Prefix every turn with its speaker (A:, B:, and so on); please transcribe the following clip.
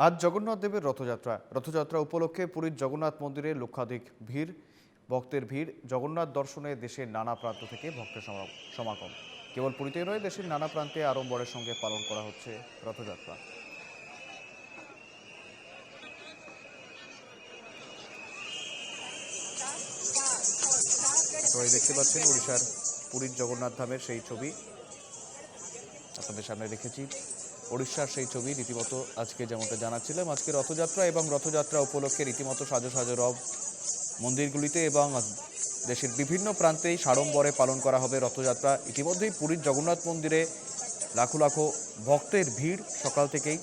A: আজ জগন্নাথ দেবের রথযাত্রা উপলক্ষে পুরীর জগন্নাথ মন্দিরে লক্ষাধিক ভিড়, ভক্তের ভিড়। জগন্নাথ দর্শনে দেশের নানা প্রান্ত থেকে ভক্তের সমাগম। কেবল পুরীতে নয়, দেশের নানা প্রান্তে আড়ম্বরের সঙ্গে পালন করা হচ্ছে রথযাত্রা। আপনারা দেখতে পাচ্ছেন ওড়িশার পুরীর জগন্নাথ ধামের সেই ছবি আপনাদের সামনে রেখেছি। ওড়িশার সেই ছবি রীতিমতো আজকে যেমনটা জানাচ্ছিলাম, আজকে রথযাত্রা এবং রথযাত্রা উপলক্ষে রীতিমতো সাজো সাজো রব মন্দিরগুলিতে এবং দেশের বিভিন্ন প্রান্তেই সাড়ম্বরে পালন করা হবে রথযাত্রা। ইতিমধ্যেই পুরীর জগন্নাথ মন্দিরে লাখো লাখো ভক্তের ভিড় সকাল থেকেই।